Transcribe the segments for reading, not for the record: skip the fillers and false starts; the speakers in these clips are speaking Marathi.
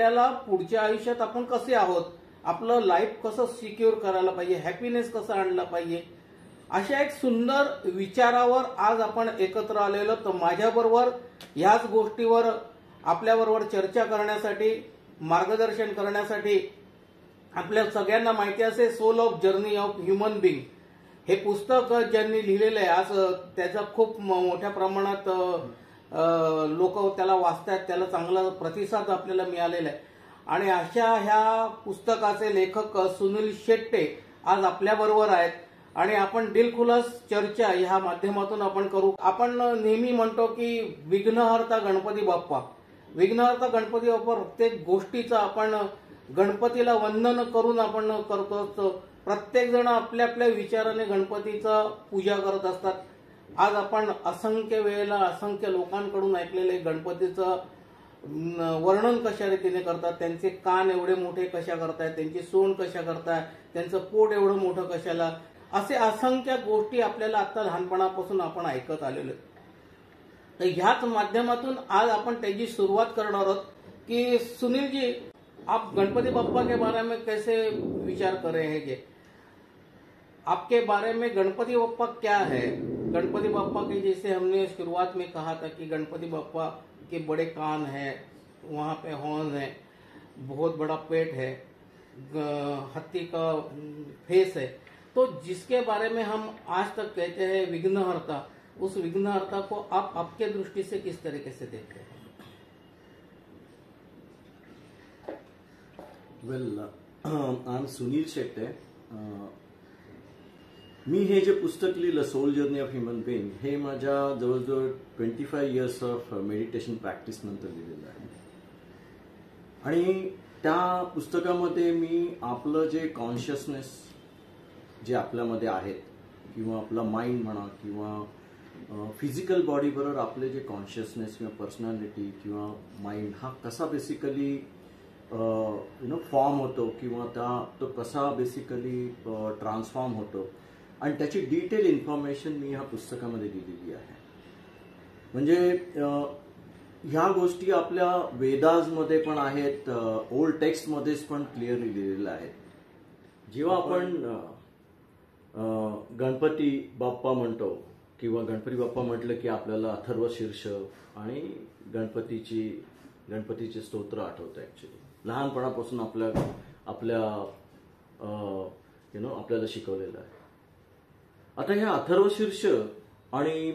आपल्याला पुढच्या आयुष्यात आपण कसे आहोत, आपलं लाईफ कसं सिक्युअर करायला पाहिजे, हॅपीनेस कसं आणला पाहिजे, अशा एक सुंदर विचारावर आज आपण एकत्र आलेलो. तर माझ्याबरोबर याच गोष्टीवर आपल्याबरोबर चर्चा करण्यासाठी, मार्गदर्शन करण्यासाठी, आपल्या सगळ्यांना माहिती असेल soul of journey of human being हे पुस्तक ज्यांनी लिहिलेलं आहे, आज त्याचा खूप मोठ्या प्रमाणात लोक त्याला वाचतात, त्याला चांगला प्रतिसाद आपल्याला मिळालेला आहे. आणि अशा ह्या पुस्तकाचे लेखक सुनील शेट्टे आज आपल्याबरोबर आहेत आणि आपण दिलखुलास चर्चा ह्या माध्यमातून आपण करू. आपण नेहमी म्हणतो की विघ्नहर्ता गणपती बाप्पा, विघ्नहर्ता गणपती बाप्पा प्रत्येक गोष्टीचा आपण गणपतीला वंदन करून आपण करतो. प्रत्येक जण आपल्या आपल्या विचाराने गणपतीचा पूजा करत असतात. आज आपण असंख्य वेळेला असंख्य लोकांकडून ऐकलेले गणपतीचं वर्णन कशा रीतीने करतात, त्यांचे कान एवढे मोठे कशा करतायत, त्यांची सोंड कशा करतायत, त्यांचं पोट एवढं मोठं कशाला, असे असंख्य गोष्टी आपल्याला आता लहानपणापासून आपण ऐकत आलेलो. तर ह्याच माध्यमातून आज आपण त्याची सुरुवात करणार आहोत की सुनील जी, आप गणपति बप्पा के बारे में कैसे विचार कर रहे हैं? कि आपके बारे में गणपति बप्पा क्या है? गणपति बप्पा के जैसे हमने शुरुआत में कहा था कि गणपति बप्पा के बड़े कान हैं, वहाँ पे हॉर्न है, बहुत बड़ा पेट है, हाथी का फेस है, तो जिसके बारे में हम आज तक कहते हैं विघ्नहर्ता, उस विघ्नहर्ता को आप आपके दृष्टि से किस तरीके से देखते हैं? Well, I am Sunil Shette. मी हे जे पुस्तक लिहिलं soul journey of human being हे माझ्या जवळजवळ 25 इयर्स ऑफ मेडिटेशन प्रॅक्टिस नंतर लिहिलेलं आहे. आणि त्या पुस्तकामध्ये मी आपलं जे कॉन्शियसनेस जे आपल्यामध्ये आहेत किंवा आपला माइंड म्हणा किंवा फिजिकल बॉडी बरोबर आपले जे कॉन्शियसनेस किंवा पर्सनॅलिटी किंवा माइंड हा कसा बेसिकली फॉर्म होतो किंवा तो कसा बेसिकली ट्रान्सफॉर्म होतो आणि त्याची डिटेल इन्फॉर्मेशन मी ह्या पुस्तकामध्ये दिलेली आहे. म्हणजे ह्या गोष्टी आपल्या वेदाजमध्ये पण आहेत, ओल्ड टेक्स्टमध्येच पण क्लिअरली लिहिलेल्या आहेत. जेव्हा आपण गणपती बाप्पा म्हणतो किंवा गणपती बाप्पा म्हटलं की आपल्याला अथर्वशीर्ष आणि गणपतीचे स्तोत्र आठवतं. ऍक्च्युली लहानपणापासून आपल्याला शिकवलेलं आहे. आता ह्या अथर्वशीर्ष आणि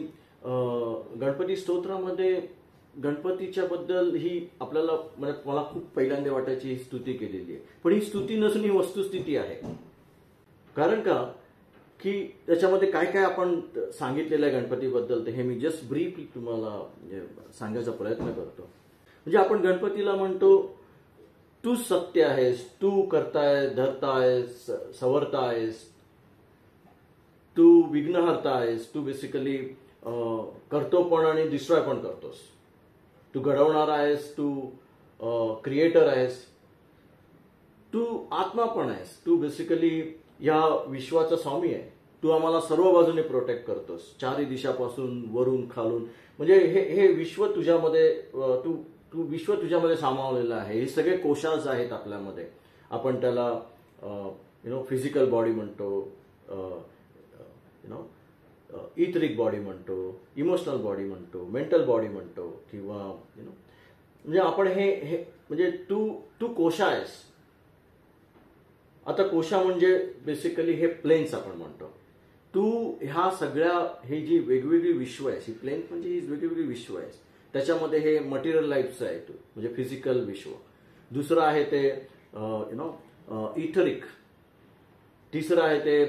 गणपती स्तोत्रामध्ये गणपतीच्या बद्दल ही आपल्याला मला खूप पहिल्यांदा वाटायची ही स्तुती केलेली आहे, पण ही स्तुती नसून ही वस्तुस्थिती आहे. कारण का की त्याच्यामध्ये काय काय आपण सांगितलेलं आहे गणपतीबद्दल, ते हे मी जस्ट ब्रीफली तुम्हाला सांगायचा प्रयत्न करतो. म्हणजे आपण गणपतीला म्हणतो तू सत्य आहेस, तू करताय, धरतायस, सवरतायस, तू विघ्नहर्ता आहेस, तू बेसिकली करतो पण आणि डिस्ट्रॉय पण करतोस, तू घडवणार आहेस, तू क्रिएटर आहेस, तू आत्मा पण आहेस, तू बेसिकली या विश्वाचा स्वामी आहे, तू आम्हाला सर्व बाजूने प्रोटेक्ट करतोस, चारही दिशापासून वरून खालून. म्हणजे हे विश्व तुझ्यामध्ये तू विश्व तुझ्यामध्ये सामावलेलं आहे. हे सगळे कोशास आहेत आपल्यामध्ये. आपण त्याला फिजिकल बॉडी म्हणतो, इथरिक बॉडी म्हणतो, इमोशनल बॉडी म्हणतो, मेंटल बॉडी म्हणतो किंवा म्हणजे आपण हे म्हणजे तू कोशा आहेस. आता कोशा म्हणजे बेसिकली हे प्लेन्स आपण म्हणतो. तू ह्या सगळ्या हे जी वेगवेगळी विश्व आहे, ही प्लेन म्हणजे ही वेगवेगळी विश्व आहे, त्याच्यामध्ये हे मटेरियल लाईफचं आहे, म्हणजे फिजिकल विश्व. दुसरं आहे ते इथरिक, तिसरं आहे ते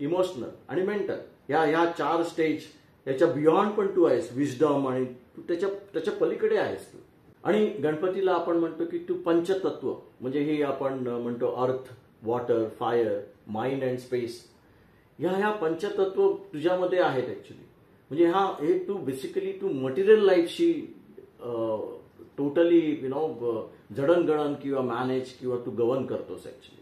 इमोशनल आणि मेंटल. ह्या 4 स्टेज, याच्या बियॉन्ड पण तू आहेस, विजडम, आणि तू त्याच्या पलीकडे आहेस तू. आणि गणपतीला आपण म्हणतो की तू पंचतत्व, म्हणजे हे आपण म्हणतो अर्थ, water, fire, mind and space, ह्या पंचतत्व तुझ्यामध्ये आहेत ऍक्च्युली. म्हणजे हे तू बेसिकली तू मटेरियल लाईफशी टोटली जडणघडण किंवा मॅनेज किंवा तू गव्हर्न करतोस ऍक्च्युली.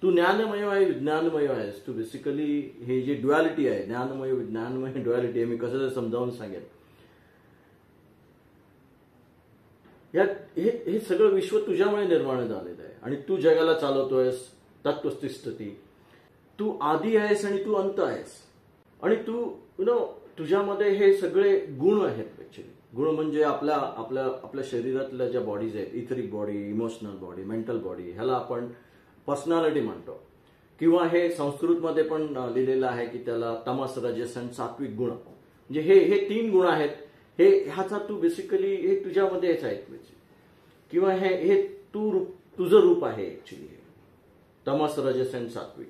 तू ज्ञानमय आहे, विज्ञानमय आहेस. तू बेसिकली हे जे ड्युअलिटी आहे, ज्ञानमय विज्ञानमय ड्युअलिटी आहे, मी कसं समजावून सांगेन. या हे हे सगळं विश्व तुझ्यामुळे निर्माण झालेलं आहे आणि तू जगाला चालवतोयस. तत्वस्थिती, तू आदी आहेस आणि तू अंत आहेस. आणि तू तुझ्यामध्ये हे सगळे गुण आहेत. ऍक्च्युली गुण म्हणजे आपल्या आपल्या आपल्या शरीरातल्या ज्या बॉडीज आहेत, etheric body, emotional body, mental body, ह्याला आपण पर्सनॅलिटी म्हणतो. किंवा हे संस्कृतमध्ये पण लिहिलेलं आहे की त्याला तमस, रजस आणि सात्विक गुण. म्हणजे हे हे 3 गुण आहेत. हे ह्याचा तू बेसिकली हे तुझ्यामध्येच आहेत. किंवा हे हे तुझं रूप आहे ऍक्च्युली, तमस, रजस आणि सात्विक.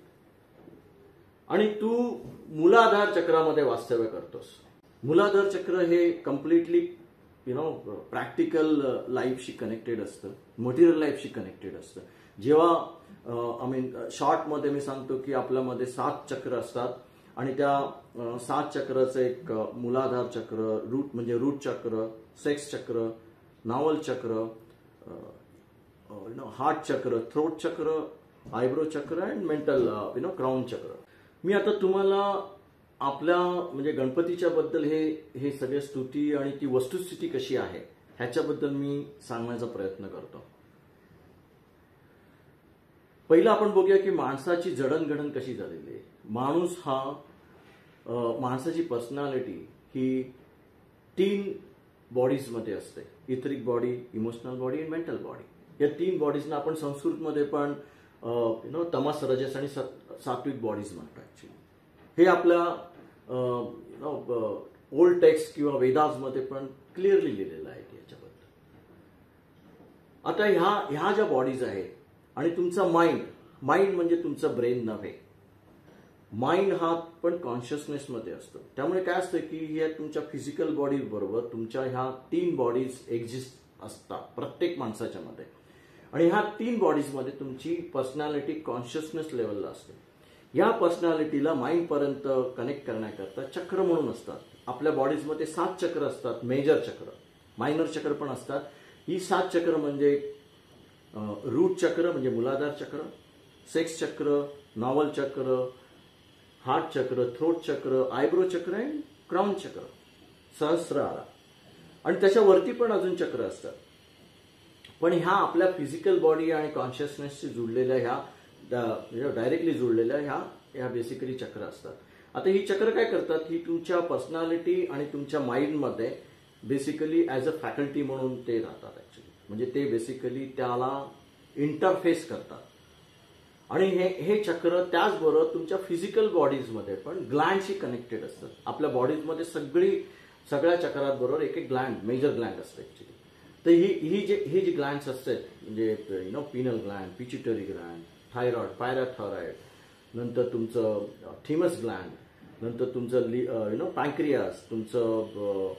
आणि तू मूलाधार चक्रामध्ये वास्तव्य करतोस. मूलाधार चक्र हे कम्प्लिटली प्रॅक्टिकल लाईफशी कनेक्टेड असतं, मटेरियल लाईफशी कनेक्टेड असतं. जेव्हा शॉर्टमध्ये मी सांगतो की आपल्यामध्ये 7 चक्र असतात आणि त्या 7 चक्राचं एक मूलाधार चक्र, रूट चक्र, सेक्स चक्र, नावल चक्र, हार्ट चक्र, थ्रोट चक्र, आयब्रो चक्र अँड मेंटल क्राउन चक्र. मी आता तुम्हाला आपल्या म्हणजे गणपतीच्या बद्दल हे सगळे स्तुती आणि ती वस्तुस्थिती कशी आहे ह्याच्याबद्दल मी सांगण्याचा प्रयत्न करतो. पहिलं आपण बघूया की माणसाची जडणघडण कशी झालेली आहे. माणूस हा माणसाची पर्सनॅलिटी ही 3 बॉडीजमध्ये असते, इथरिक बॉडी, इमोशनल बॉडी आणि मेंटल बॉडी. या 3 बॉडीजना आपण संस्कृतमध्ये पण तमस, रजस आणि सात्विक बॉडीज म्हणतो. ऍक्च्युली हे आपल्या ओल्ड टेक्स्ट किंवा वेदाजमध्ये पण क्लिअरली लिहिलेलं आहे याच्याबद्दल. आता ह्या ज्या बॉडीज आहेत आणि तुमचा माइंड म्हणजे तुमचं ब्रेन नव्हे. माइंड हा पण कॉन्शियसनेसमध्ये असतो. त्यामुळे काय असतं की ह्या तुमच्या फिजिकल बॉडी बरोबर तुमच्या ह्या 3 बॉडीज एक्झिस्ट असतात प्रत्येक माणसाच्या मध्ये. आणि ह्या 3 बॉडीजमध्ये तुमची पर्सनॅलिटी कॉन्शियसनेस लेवलला असते. या पर्सनॅलिटीला माइंड पर्यंत कनेक्ट करण्याकरता चक्र म्हणून असतात. आपल्या बॉडीजमध्ये 7 चक्र असतात. मेजर चक्र, मायनर चक्र पण असतात. ही 7 चक्र म्हणजे रूट चक्र म्हणजे मूलाधार चक्र, सेक्स चक्र, नावल चक्र, हार्ट चक्र, थ्रोट चक्र, आयब्रो चक्र आणि क्राउन चक्र, सहस्रारा. आणि त्याच्यावरती पण अजून चक्र असतात. पण ह्या आपल्या फिजिकल बॉडी आणि कॉन्शियसनेसशी जुळलेल्या ह्या डायरेक्टली जुळलेल्या ह्या बेसिकली चक्र असतात. आता ही चक्र काय करतात की तुमच्या पर्सनॅलिटी आणि तुमच्या माइंडमध्ये बेसिकली ॲज अ फॅकल्टी म्हणून ते राहतात. ऍक्च्युली म्हणजे ते बेसिकली त्याला इंटरफेस करतात. आणि हे चक्र त्याचबरोबर तुमच्या फिजिकल बॉडीजमध्ये पण ग्लँडशी कनेक्टेड असतात. आपल्या बॉडीजमध्ये सगळ्या चक्रांबरोबर एक ग्लँड, मेजर ग्लँड असतं ऍक्च्युली. तर ही जी ग्लँड्स असतात म्हणजे Pinal Gland, pituitary Gland, thyroid, पॅराथायरॉइड, नंतर तुमचं थिमस ग्लँड, नंतर तुमचं पॅन्क्रियास, तुमचं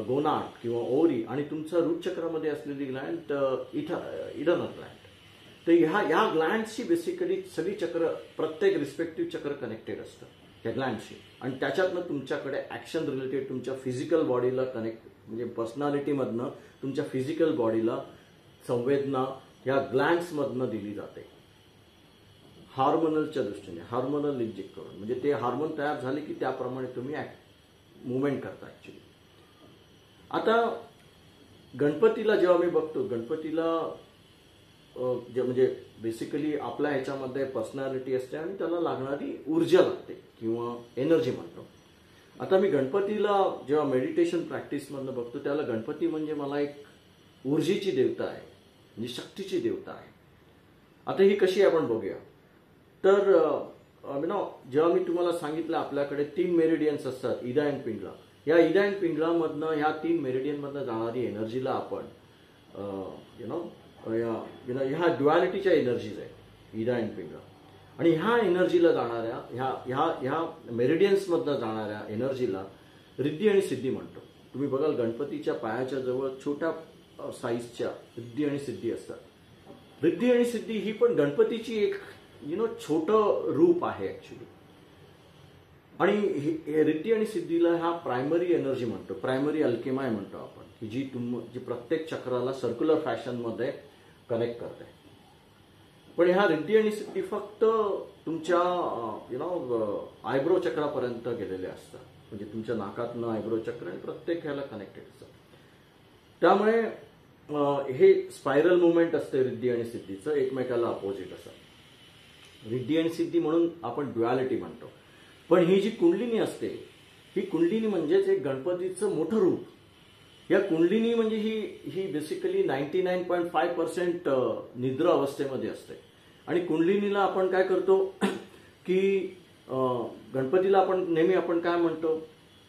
गोनाट किंवा ओव्हरी आणि तुमचं रूट चक्रामध्ये असलेली ग्लँड इडर्नल ग्लँड. तर ह्या ग्लँडशी बेसिकली सगळी चक्र, प्रत्येक रिस्पेक्टिव्ह चक्र कनेक्टेड असतं त्या ग्लँडशी. आणि त्याच्यातनं तुमच्याकडे ऍक्शन रिलेटेड तुमच्या फिजिकल बॉडीला कनेक्ट म्हणजे पर्सनॅलिटीमधनं तुमच्या फिजिकल बॉडीला संवेदना या ग्लँड्समधनं दिली जाते. हार्मोनलच्या दृष्टीने, हार्मोनल इंजेक्ट करून, म्हणजे ते हार्मोन तयार झाले की त्याप्रमाणे तुम्ही मुवमेंट करता ऍक्च्युली. आता गणपतीला जेव्हा मी बघतो, गणपतीला म्हणजे बेसिकली आपल्या ह्याच्यामध्ये पर्सनॅलिटी असते आणि त्याला लागणारी ऊर्जा लागते किंवा एनर्जी म्हणतो. आता मी गणपतीला जेव्हा मेडिटेशन प्रॅक्टिसमधनं बघतो त्याला गणपती म्हणजे मला एक ऊर्जेची देवता आहे, म्हणजे शक्तीची देवता आहे. आता ही कशी आपण बघूया. तर जेव्हा मी तुम्हाला सांगितलं आपल्याकडे 3 मेरिडियन्स असतात, इदा अँड पिंगला. या इदा अँड पिंगलामधनं ह्या 3 मेरिडियनमधनं जाणारी एनर्जीला आपण ह्या ड्युअलिटीच्या एनर्जीज आहेत इदा अँड पिंगला. आणि ह्या एनर्जीला जाणाऱ्या ह्या मेरिडियन्समधनं जाणाऱ्या एनर्जीला रिद्धी आणि सिद्धी म्हणतो. तुम्ही बघाल गणपतीच्या पायाच्या जवळ छोट्या साईजच्या रिद्धी आणि सिद्धी असतात. रिद्धी आणि सिद्धी ही पण गणपतीची एक छोटं रूप आहे ऍक्च्युली. आणि रिद्धी आणि सिद्धीला हा प्रायमरी एनर्जी म्हणतो, प्रायमरी अल्केमाय म्हणतो आपण, की जी प्रत्येक चक्राला सर्क्युलर फॅशनमध्ये कनेक्ट करते. पण ह्या रिद्धी आणि सिद्धी फक्त तुमच्या आयब्रो चक्रापर्यंत गेलेले असतात. म्हणजे तुमच्या नाकातनं आयब्रो चक्र आणि प्रत्येक ह्याला कनेक्टेड असतात. त्यामुळे हे स्पायरल मुवमेंट असते रिद्धी आणि सिद्धीचं, एकमेकाला अपोजिट असं. रिद्धी आणि सिद्धी म्हणून आपण ड्युअलिटी म्हणतो. पण ही जी कुंडलिनी असते, ही कुंडलिनी म्हणजेच एक गणपतीचं मोठं रूप. या कुंडलिनी म्हणजे ही बेसिकली 99.5% निद्रा अवस्थेमध्ये असते. आणि कुंडलिनीला आपण काय करतो की गणपतीला आपण काय म्हणतो,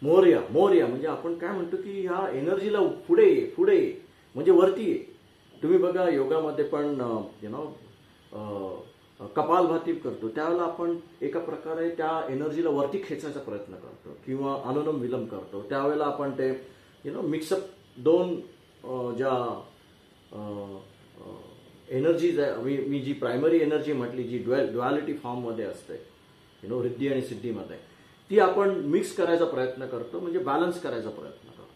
मोरया. म्हणजे आपण काय म्हणतो की ह्या एनर्जीला पुढे ये म्हणजे वरती ये. तुम्ही बघा योगामध्ये पण कपालभाती करतो, त्यावेळेला आपण एका प्रकारे त्या एनर्जीला वरती खेचायचा प्रयत्न करतो, किंवा अनुलोम विलोम करतो. त्यावेळेला आपण ते मिक्सअप दोन ज्या एनर्जीज आहे, मी जी प्रायमरी एनर्जी म्हटली, जी ड्युअलिटी फॉर्ममध्ये असते रिद्धी आणि सिद्धीमध्ये, ती आपण मिक्स करायचा प्रयत्न करतो, म्हणजे बॅलन्स करायचा प्रयत्न करतो.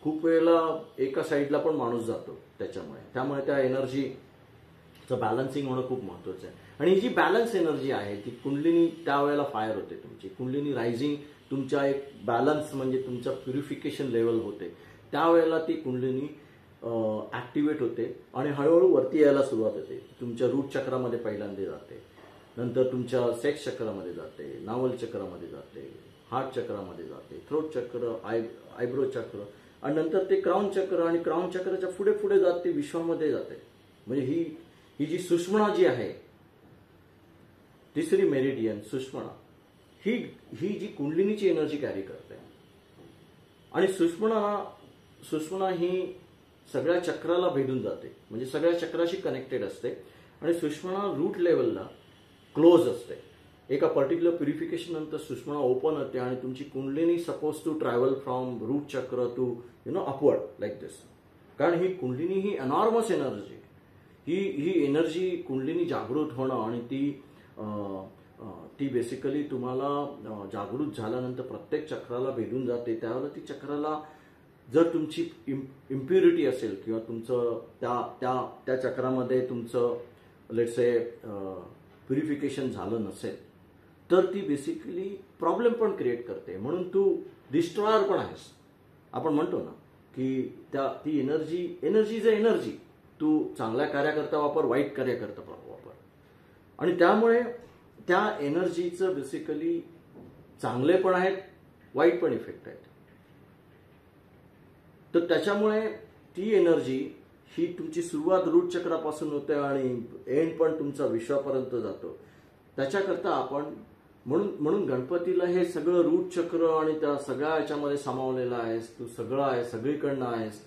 खूप वेळेला एका साईडला पण माणूस जातो त्यामुळे त्या एनर्जीचं बॅलन्सिंग होणं खूप महत्वाचं आहे. आणि ही जी बॅलन्स एनर्जी आहे ती कुंडलिनी त्यावेळेला फायर होते तुमची. कुंडलिनी रायझिंग तुमच्या एक बॅलन्स म्हणजे तुमच्या प्युरिफिकेशन लेवल होते, त्यावेळेला ती कुंडलिनी ऍक्टिव्हेट होते आणि हळूहळू वरती यायला सुरुवात होते. तुमच्या रूट चक्रामध्ये पहिल्यांदा जाते, नंतर तुमच्या सेक्स चक्रामध्ये जाते, नावल चक्रामध्ये जाते, हार्ट चक्रामध्ये जाते, थ्रोट चक्र, आयब्रो चक्र, आणि नंतर ते क्राउन चक्र, आणि क्राउन चक्राच्या पुढे पुढे जाते, विश्वामध्ये जाते. म्हणजे ही जी सुषुम्ना जी आहे, तिसरी मेरिडियन सुषुम्ना, ही जी कुंडलिनीची एनर्जी कॅरी करते. आणि सुषुम्ना ही सगळ्या चक्राला भेदून जाते, म्हणजे सगळ्या चक्राशी कनेक्टेड असते. आणि सुषुम्ना रूट लेवलला क्लोज असते. एका पर्टिक्युलर प्युरिफिकेशन नंतर सुषुम्ना ओपन होते आणि तुमची kundalini suppose to travel from root chakra to upward like this. कारण ही कुंडलिनी ही एनॉर्मस एनर्जी, ही एनर्जी कुंडलिनी जागृत होणं, आणि ती बेसिकली तुम्हाला जागृत झाल्यानंतर प्रत्येक चक्राला भेदून जाते. त्यावेळेला ती चक्राला जर तुमची इम्प्युरिटी असेल, किंवा तुमचं त्या चक्रामध्ये तुमचं लेट्स से प्युरिफिकेशन झालं नसेल, तर ती बेसिकली प्रॉब्लेम पण क्रिएट करते. म्हणून तू डिस्ट्रॉयर पण आहेस. आपण म्हणतो ना की ती एनर्जी इज एनर्जी. तू चांगल्या कार्याकरता वापर, वाईट कार्याकरता वापर. आणि त्यामुळे त्या एनर्जीचं बेसिकली चांगले पण आहेत, वाईट पण इफेक्ट आहेत. तर त्याच्यामुळे ती एनर्जी ही तुमची सुरुवात रूट चक्रापासून होते आणि एंड पण तुमचा विश्वापर्यंत जातो. त्याच्याकरता आपण म्हणून गणपतीला हे सगळं रूट चक्र आणि त्या सगळ्या याच्यामध्ये सामावलेलं आहेस. तू सगळं आहे, सगळीकडनं आहेस.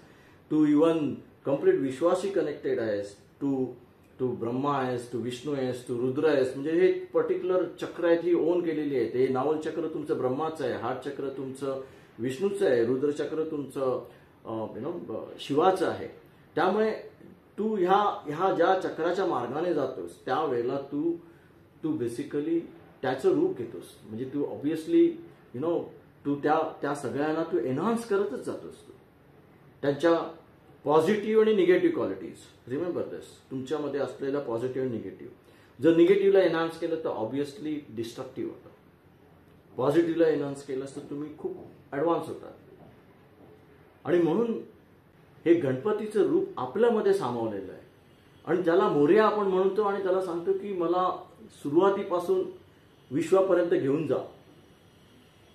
तू इव्हन कम्प्लीट विश्वाशी कनेक्टेड आहेस. तू ब्रह्मा आहेस, तू विष्णू आहेस, तू रुद्र आहेस. म्हणजे हे पर्टिक्युलर चक्र आहेत, ही ओन केलेली आहेत. हे नावल चक्र तुमचं ब्रह्माचं आहे, हार्ट चक्र तुमचं विष्णूचं आहे, रुद्र चक्र तुमचं शिवाचं आहे. त्यामुळे तू ह्या ज्या चक्राच्या मार्गाने जातोस, त्यावेळेला तू बेसिकली त्याचं रूप घेतोस. म्हणजे तू ऑब्व्हियसली तू त्या सगळ्यांना तू एनहान्स करतच जातोस. तू त्यांच्या पॉझिटिव्ह आणि निगेटिव्ह क्वालिटीज, रिमेंबर दिस, तुमच्यामध्ये असलेल्या पॉझिटिव्ह आणि निगेटिव्ह. जर निगेटिव्हला एनहान्स केलं तर ऑब्व्हियसली डिस्ट्रक्टिव्ह होतं. पॉझिटिव्हला एनहान्स केलं तर तुम्ही खूप ऍडव्हान्स होता. आणि म्हणून हे गणपतीचं रूप आपल्यामध्ये सामावलेलं आहे. आणि त्याला मोरया आपण म्हणतो, आणि त्याला सांगतो की मला सुरुवातीपासून विश्वापर्यंत घेऊन जा.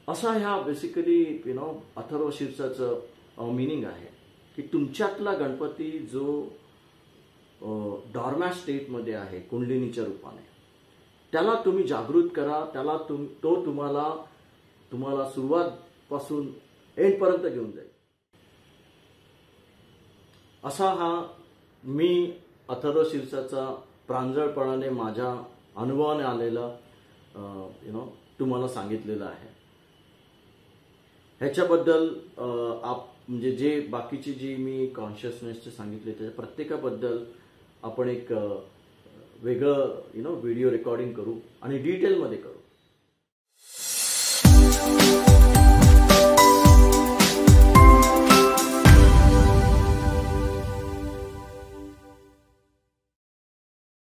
असा ह्या बेसिकली अथर्व शीर्षाचं मिनिंग आहे की तुमच्यातला गणपती जो डॉर्मॅट स्टेटमध्ये आहे कुंडलिनीच्या रूपाने, त्याला तुम्ही जागृत करा. त्याला तो तुम्हाला सुरुवातपासून एंडपर्यंत घेऊन जाईल. असा हा मी अथर्व शीर्षाचा प्रांजळपणाने माझ्या अनुभवाने आलेला तुम्हाला सांगितलेलं आहे. ह्याच्याबद्दल म्हणजे जे बाकीची जी मी कॉन्शियसनेसचे सांगितले त्याच्या प्रत्येकाबद्दल आपण एक वेगळं व्हिडिओ रेकॉर्डिंग करू आणि डिटेलमध्ये करू.